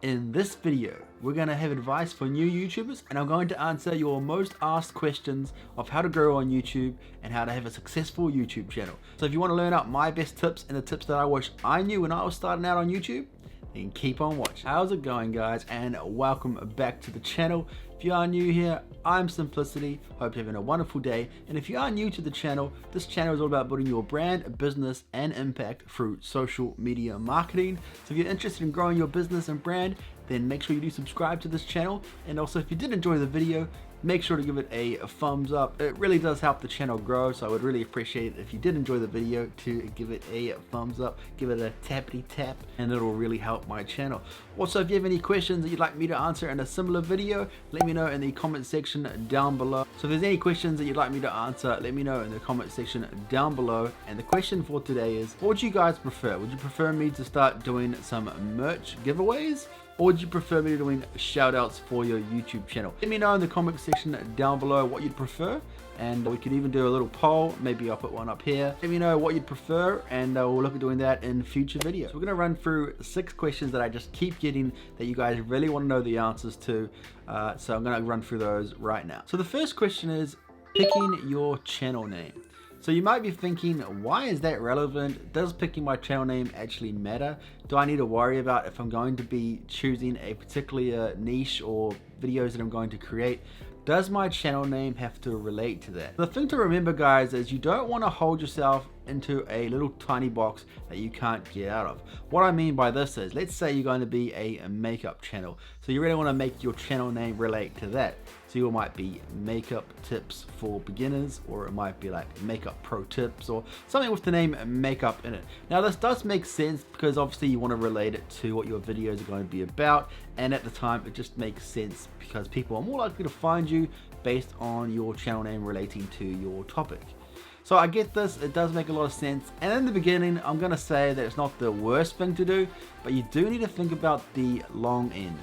In this video, we're going to have advice for new YouTubers, and I'm going to answer your most asked questions of how to grow on YouTube and how to have a successful YouTube channel. So if you want to learn out my best tips and the tips that I wish I knew when I was starting out on YouTube, then keep on watching. How's it going, guys, and welcome back to the channel. If you are new here, I'm Simplicity. Hope you're having a wonderful day. And if you are new to the channel, this channel is all about building your brand, business, and impact through social media marketing. So if you're interested in growing your business and brand, then make sure you do subscribe to this channel. And also, if you did enjoy the video, make sure to give it a thumbs up. It really does help the channel grow, so I would really appreciate it if you did enjoy the video to give it a thumbs up, give it a tappity tap, and it'll really help my channel. Also, if you have any questions that you'd like me to answer in a similar video, let me know in the comment section down below. So if there's any questions that you'd like me to answer, let me know in the comment section down below. And the question for today is, what would you guys prefer? Would you prefer me to start doing some merch giveaways? Or would you prefer me doing shout outs for your YouTube channel? Let me know in the comment section down below what you'd prefer, and we could even do a little poll. Maybe I'll put one up here. Let me know what you'd prefer, and we'll look at doing that in future videos. So we're gonna run through 6 questions that I just keep getting that you guys really want to know the answers to. So I'm gonna run through those right now. So the first question is picking your channel name. So you might be thinking, why is that relevant? Does picking my channel name actually matter? Do I need to worry about if I'm going to be choosing a particular niche or videos that I'm going to create? Does my channel name have to relate to that? The thing to remember, guys, is you don't want to hold yourself into a little tiny box that you can't get out of. What I mean by this is, let's say you're going to be a makeup channel. So you really want to make your channel name relate to that. So you might be makeup tips for beginners, or it might be like makeup pro tips, or something with the name makeup in it. Now this does make sense because obviously you want to relate it to what your videos are going to be about, and at the time it just makes sense because people are more likely to find you based on your channel name relating to your topic. So I get this, it does make a lot of sense. And in the beginning, I'm gonna say that it's not the worst thing to do, but you do need to think about the long end.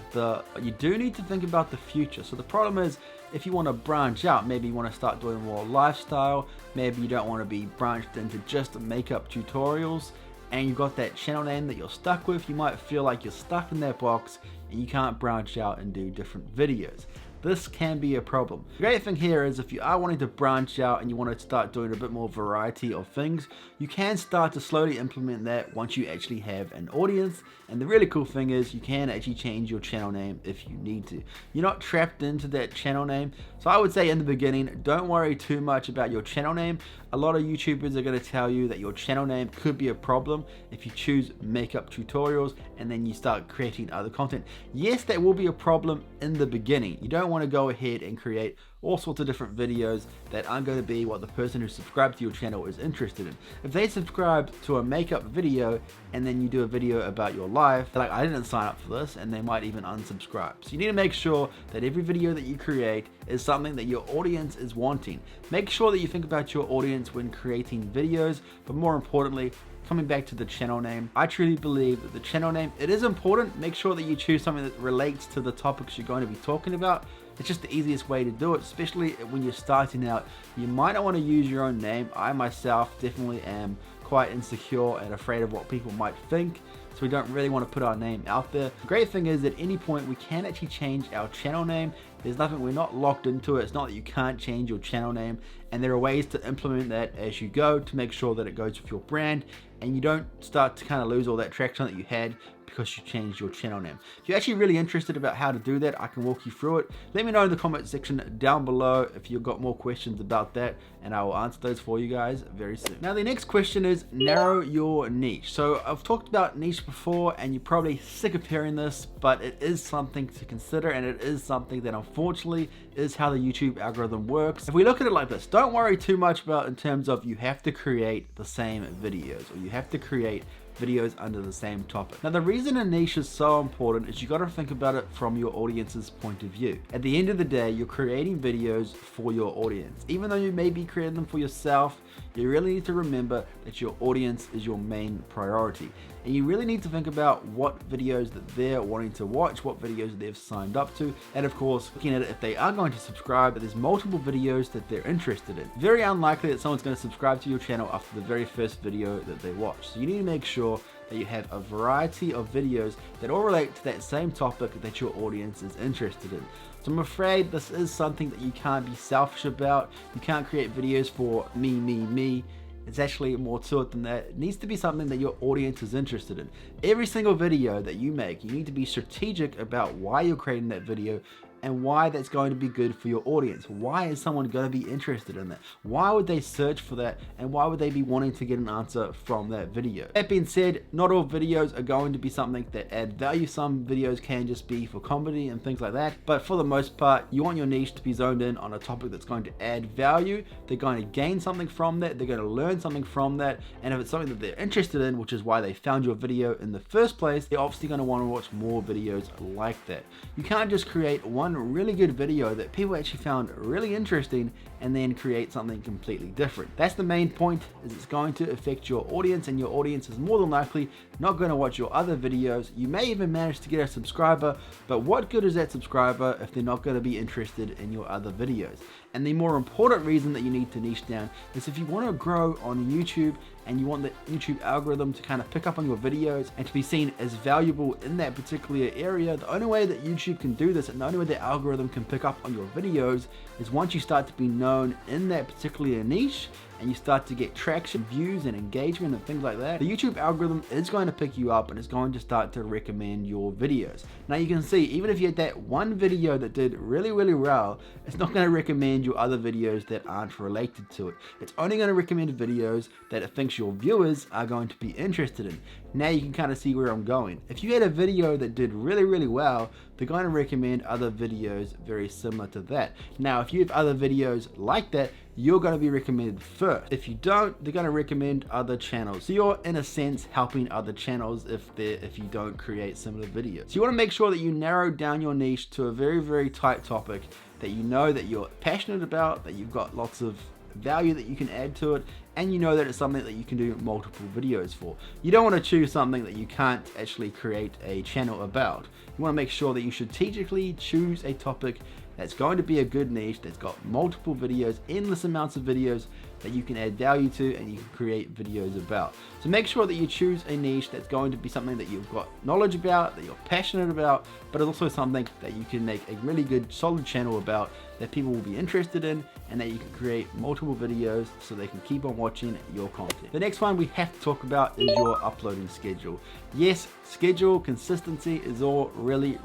You do need to think about the future. So the problem is, if you want to branch out, maybe you want to start doing more lifestyle, maybe you don't want to be branched into just makeup tutorials, and you've got that channel name that you're stuck with, you might feel like you're stuck in that box and you can't branch out and do different videos. This can be a problem. The great thing here is, if you are wanting to branch out and you want to start doing a bit more variety of things, you can start to slowly implement that once you actually have an audience. And the really cool thing is, you can actually change your channel name if you need to. You're not trapped into that channel name. So I would say in the beginning, don't worry too much about your channel name. A lot of YouTubers are going to tell you that your channel name could be a problem if you choose makeup tutorials and then you start creating other content. Yes, that will be a problem in the beginning. You don't want to go ahead and create all sorts of different videos that aren't going to be what the person who subscribed to your channel is interested in. If they subscribe to a makeup video and then you do a video about your life, they're like, I didn't sign up for this, and they might even unsubscribe. So you need to make sure that every video that you create is something that your audience is wanting. Make sure that you think about your audience when creating videos, but more importantly, coming back to the channel name, I truly believe that the channel name, it is important. Make sure that you choose something that relates to the topics you're going to be talking about. It's just the easiest way to do it, especially when you're starting out. You might not want to use your own name. I myself definitely am quite insecure and afraid of what people might think, so we don't really want to put our name out there. The great thing is, at any point we can actually change our channel name. There's nothing, we're not locked into it. It's not that you can't change your channel name, and there are ways to implement that as you go to make sure that it goes with your brand and you don't start to kind of lose all that traction that you had because you changed your channel name. If you're actually really interested about how to do that, I can walk you through it. Let me know in the comment section down below if you've got more questions about that, and I will answer those for you guys very soon. Now the next question is, narrow your niche. So I've talked about niche before, and you're probably sick of hearing this, but it is something to consider, and it is something that unfortunately is how the YouTube algorithm works. If we look at it like this, don't worry too much about in terms of you have to create the same videos, or you have to create videos under the same topic. Now the reason a niche is so important is you got to think about it from your audience's point of view. At the end of the day, you're creating videos for your audience. Even though you may be creating them for yourself, you really need to remember that your audience is your main priority. And you really need to think about what videos that they're wanting to watch, what videos they've signed up to, and of course, looking at it, if they are going to subscribe, there's multiple videos that they're interested in. Very unlikely that someone's going to subscribe to your channel after the very first video that they watch. So you need to make sure that you have a variety of videos that all relate to that same topic that your audience is interested in. So I'm afraid this is something that you can't be selfish about. You can't create videos for me. It's actually more to it than that. It needs to be something that your audience is interested in. Every single video that you make, you need to be strategic about why you're creating that video and why that's going to be good for your audience. Why is someone going to be interested in that? Why would they search for that? And why would they be wanting to get an answer from that video? That being said, not all videos are going to be something that add value. Some videos can just be for comedy and things like that. But for the most part, you want your niche to be zoned in on a topic that's going to add value. They're going to gain something from that. They're going to learn something from that. And if it's something that they're interested in, which is why they found your video in the first place, they're obviously going to want to watch more videos like that. You can't just create one really good video that people actually found really interesting and then create something completely different. That's the main point, is it's going to affect your audience, and your audience is more than likely not going to watch your other videos. You may even manage to get a subscriber, but what good is that subscriber if they're not going to be interested in your other videos? And the more important reason that you need to niche down is if you want to grow on YouTube and you want the YouTube algorithm to kind of pick up on your videos and to be seen as valuable in that particular area, the only way that YouTube can do this and the only way the algorithm can pick up on your videos is once you start to be known in that particular niche and you start to get traction, views, and engagement and things like that. The YouTube algorithm is going to pick you up and it's going to start to recommend your videos. Now you can see, even if you had that one video that did really well, it's not going to recommend your other videos that aren't related to it. It's only going to recommend videos that it thinks your viewers are going to be interested in. Now you can kind of see where I'm going. If you had a video that did really well, they're going to recommend other videos very similar to that. Now, if you have other videos like that, you're going to be recommended first. If you don't, they're going to recommend other channels. So you're, in a sense, helping other channels if you don't create similar videos. So you want to make sure that you narrow down your niche to a very tight topic that you know that you're passionate about, that you've got lots of value that you can add to it, and you know that it's something that you can do multiple videos for. You don't want to choose something that you can't actually create a channel about. You want to make sure that you strategically choose a topic that's going to be a good niche, that's got multiple videos, endless amounts of videos that you can add value to and you can create videos about. So make sure that you choose a niche that's going to be something that you've got knowledge about, that you're passionate about, but it's also something that you can make a really good solid channel about that people will be interested in, and that you can create multiple videos so they can keep on watching your content. The next one we have to talk about is your uploading schedule. Yes, schedule, consistency is all really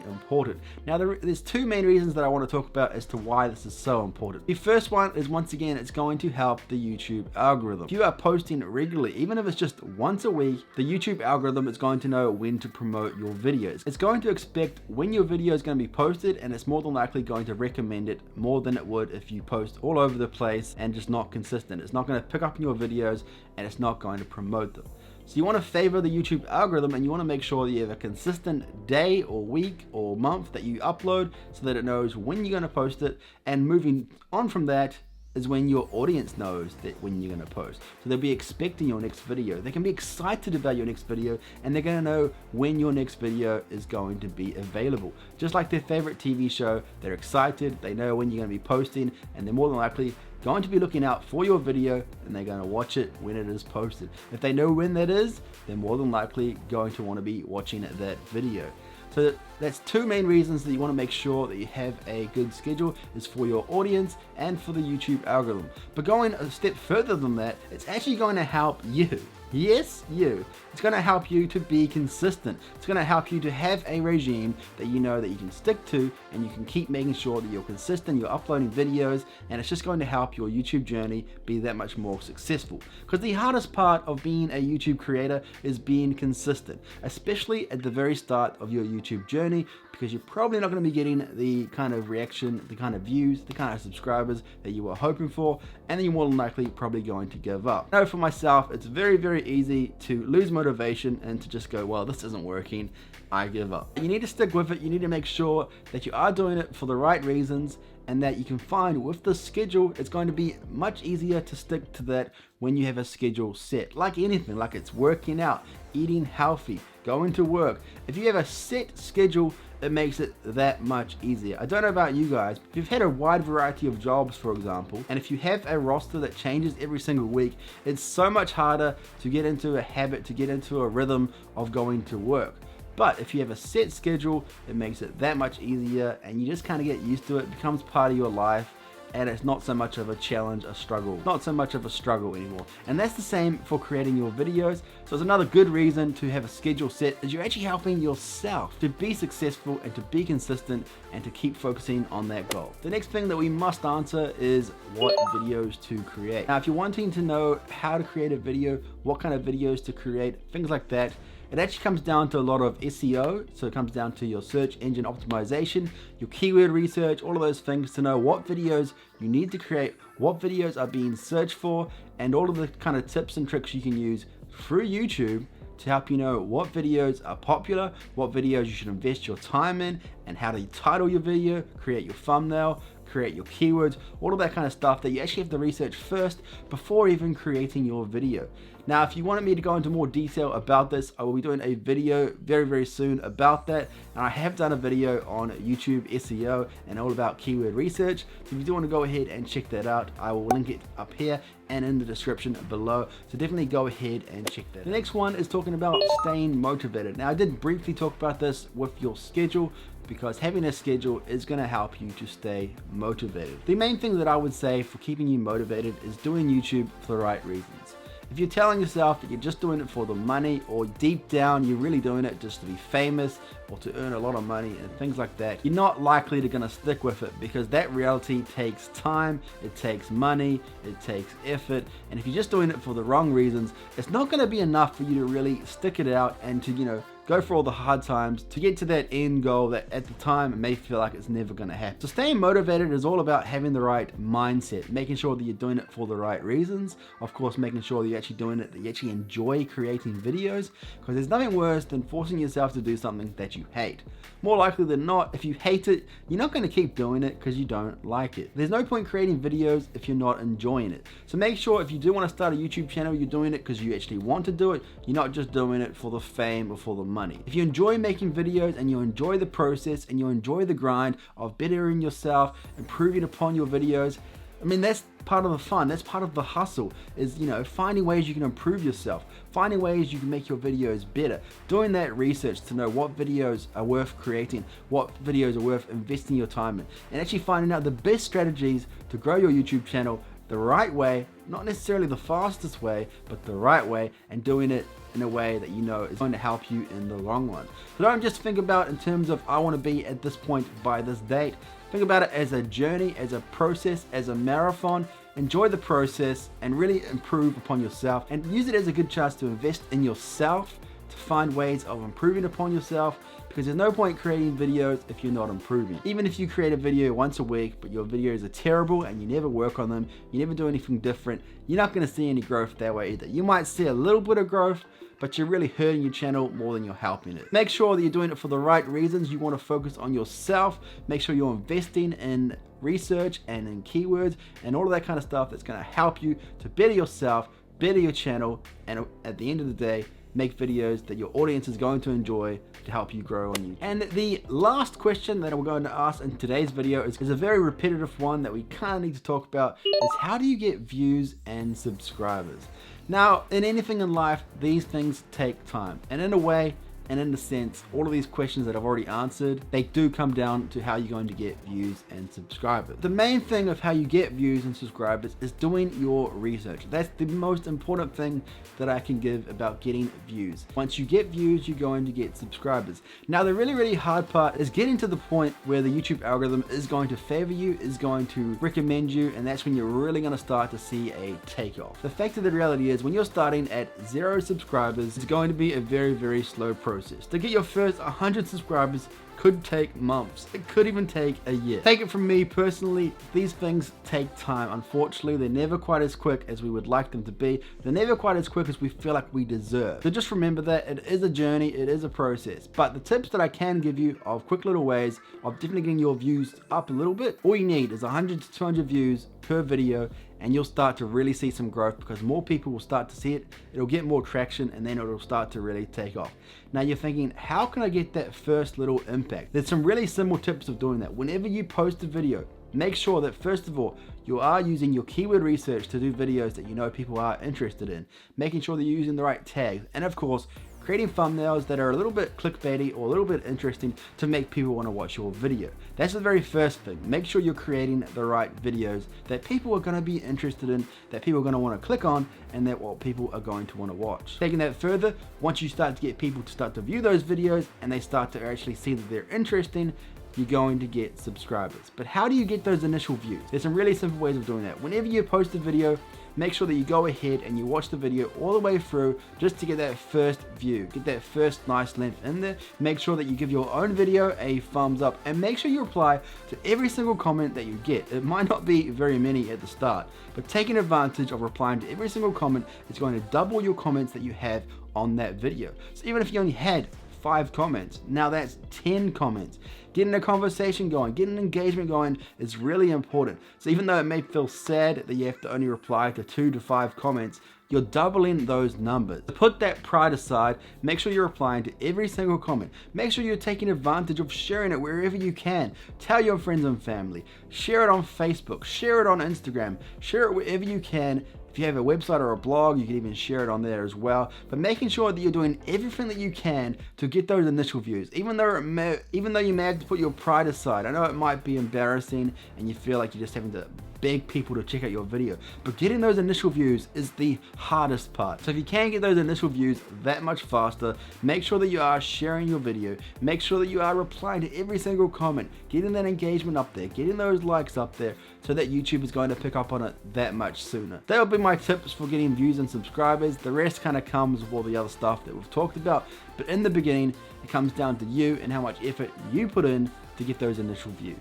important. Now there's two main reasons that I want to talk about as to why this is so important. The first one is, once again, it's going to help the YouTube algorithm. If you are posting regularly, even if it's just once a week, the YouTube algorithm is going to know when to promote your videos. It's going to expect when your video is going to be posted, and it's more than likely going to recommend it more than it would if you post all over the place and just not consistent. It's not going to pick up on your videos and it's not going to promote them. So you want to favor the YouTube algorithm, and you want to make sure that you have a consistent day or week or month that you upload so that it knows when you're going to post it. And moving on from that is when your audience knows that when you're going to post. So they'll be expecting your next video. They can be excited about your next video, and they're going to know when your next video is going to be available. Just like their favorite TV show, they're excited, they know when you're going to be posting, and they're more than likely going to be looking out for your video, and they're going to watch it when it is posted. If they know when that is, they're more than likely going to want to be watching that video. So that's two main reasons that you want to make sure that you have a good schedule, is for your audience and for the YouTube algorithm. But going a step further than that, it's actually going to help you. Yes, you. It's going to help you to be consistent. It's going to help you to have a regime that you know that you can stick to, and you can keep making sure that you're consistent, you're uploading videos, and it's just going to help your YouTube journey be that much more successful. Because the hardest part of being a YouTube creator is being consistent, especially at the very start of your YouTube journey, because you're probably not going to be getting the kind of reaction, the kind of views, the kind of subscribers that you were hoping for, and then you're more than likely probably going to give up. I know for myself, it's very easy to lose motivation and to just go, well, this isn't working, I give up. You need to stick with it. You need to make sure that you are doing it for the right reasons, and that you can find with the schedule, it's going to be much easier to stick to that when you have a schedule set. Like anything, like it's working out, eating healthy, going to work. If you have a set schedule, it makes it that much easier. I don't know about you guys, if you've had a wide variety of jobs, for example, and if you have a roster that changes every single week, it's so much harder to get into a habit, to get into a rhythm of going to work. But if you have a set schedule, it makes it that much easier, and you just kind of get used to it. It becomes part of your life, and it's not so much of a challenge, a struggle, not so much of a struggle anymore. And that's the same for creating your videos. So it's another good reason to have a schedule set, is you're actually helping yourself to be successful and to be consistent and to keep focusing on that goal. The next thing that we must answer is what videos to create. Now, if you're wanting to know how to create a video, what kind of videos to create, things like that, it actually comes down to a lot of SEO, so it comes down to your search engine optimization, your keyword research, all of those things to know what videos you need to create, what videos are being searched for, and all of the kind of tips and tricks you can use through YouTube to help you know what videos are popular, what videos you should invest your time in, and how to title your video, create your thumbnail, create your keywords, all of that kind of stuff that you actually have to research first before even creating your video. Now, if you wanted me to go into more detail about this, I will be doing a video very soon about that. And I have done a video on YouTube SEO and all about keyword research. So if you do want to go ahead and check that out, I will link it up here and in the description below. So definitely go ahead and check that. The next one is talking about staying motivated. Now, I did briefly talk about this with your schedule, because having a schedule is going to help you to stay motivated. The main thing that I would say for keeping you motivated is doing YouTube for the right reasons. If you're telling yourself that you're just doing it for the money, or deep down you're really doing it just to be famous or to earn a lot of money and things like that, you're not likely to gonna stick with it, because that reality takes time, it takes money, it takes effort, and if you're just doing it for the wrong reasons, it's not gonna be enough for you to really stick it out and to, you know, go for all the hard times to get to that end goal that at the time it may feel like it's never going to happen. So staying motivated is all about having the right mindset, making sure that you're doing it for the right reasons. Of course, making sure that you're actually doing it, that you actually enjoy creating videos, because there's nothing worse than forcing yourself to do something that you hate. More likely than not, if you hate it, you're not going to keep doing it because you don't like it. There's no point creating videos if you're not enjoying it. So make sure if you do want to start a YouTube channel, you're doing it because you actually want to do it. You're not just doing it for the fame or for the money. If you enjoy making videos and you enjoy the process and you enjoy the grind of bettering yourself, improving upon your videos, I mean, that's part of the fun, that's part of the hustle, is, you know, finding ways you can improve yourself, finding ways you can make your videos better, doing that research to know what videos are worth creating, what videos are worth investing your time in, and actually finding out the best strategies to grow your YouTube channel the right way, not necessarily the fastest way, but the right way, and doing it in a way that you know is going to help you in the long run. So don't just think about in terms of, I want to be at this point by this date. Think about it as a journey, as a process, as a marathon. Enjoy the process and really improve upon yourself, and use it as a good chance to invest in yourself, to find ways of improving upon yourself, because there's no point creating videos if you're not improving. Even if you create a video once a week, but your videos are terrible and you never work on them, you never do anything different, you're not going to see any growth that way either. You might see a little bit of growth, but you're really hurting your channel more than you're helping it. Make sure that you're doing it for the right reasons. You want to focus on yourself. Make sure you're investing in research and in keywords and all of that kind of stuff that's going to help you to better yourself, better your channel, and at the end of the day, make videos that your audience is going to enjoy to help you grow on YouTube. And the last question that we're going to ask in today's video is a very repetitive one that we kind of need to talk about, is how do you get views and subscribers? Now, in anything in life, these things take time. And in a way, and in a sense, all of these questions that I've already answered, they do come down to how you're going to get views and subscribers. The main thing of how you get views and subscribers is doing your research. That's the most important thing that I can give about getting views. Once you get views, you're going to get subscribers. Now, the really hard part is getting to the point where the YouTube algorithm is going to favor you, is going to recommend you, and that's when you're really going to start to see a takeoff. The fact of the reality is, when you're starting at 0 subscribers, it's going to be a very slow process. To get your first 100 subscribers could take months. It could even take a year. Take it from me personally, these things take time. Unfortunately, they're never quite as quick as we would like them to be. They're never quite as quick as we feel like we deserve. So just remember that it is a journey, it is a process. But the tips that I can give you of quick little ways of definitely getting your views up a little bit, all you need is 100 to 200 views per video, and you'll start to really see some growth because more people will start to see it, it'll get more traction, and then it'll start to really take off. Now you're thinking, how can I get that first little impact? There's some really simple tips of doing that. Whenever you post a video, make sure that first of all, you are using your keyword research to do videos that you know people are interested in, making sure that you're using the right tags, and of course, creating thumbnails that are a little bit clickbaity or a little bit interesting to make people want to watch your video. That's the very first thing. Make sure you're creating the right videos that people are going to be interested in, that people are going to want to click on, and that what people are going to want to watch. Taking that further, once you start to get people to start to view those videos and they start to actually see that they're interesting, you're going to get subscribers. But how do you get those initial views? There's some really simple ways of doing that. Whenever you post a video, make sure that you go ahead and you watch the video all the way through just to get that first view, get that first nice length in there. Make sure that you give your own video a thumbs up, and make sure you reply to every single comment that you get. It might not be very many at the start, but taking advantage of replying to every single comment is going to double your comments that you have on that video. So even if you only had 5 comments, now that's 10 comments. Getting a conversation going, getting engagement going is really important. So even though it may feel sad that you have to only reply to 2 to 5 comments, you're doubling those numbers. Put that pride aside, make sure you're replying to every single comment. Make sure you're taking advantage of sharing it wherever you can. Tell your friends and family. Share it on Facebook, share it on Instagram, share it wherever you can. If you have a website or a blog, you can even share it on there as well. But making sure that you're doing everything that you can to get those initial views, even though you may have to put your pride aside. I know it might be embarrassing and you feel like you're just having to beg people to check out your video, but getting those initial views is the hardest part. So if you can get those initial views that much faster, make sure that you are sharing your video, make sure that you are replying to every single comment, getting that engagement up there, getting those likes up there, so that YouTube is going to pick up on it that much sooner. That'll be my tips for getting views and subscribers. The rest kind of comes with all the other stuff that we've talked about, but in the beginning, it comes down to you and how much effort you put in to get those initial views.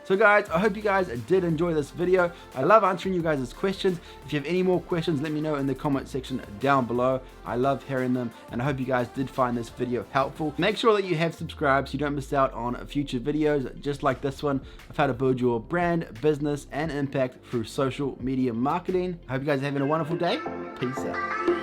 So guys, I hope you guys did enjoy this video. I love answering you guys' questions. If you have any more questions, let me know in the comment section down below. I love hearing them, and I hope you guys did find this video helpful. Make sure that you have subscribed so you don't miss out on future videos just like this one of how to build your brand, business, and impact through social media marketing. I hope you guys are having a wonderful day. Peace out.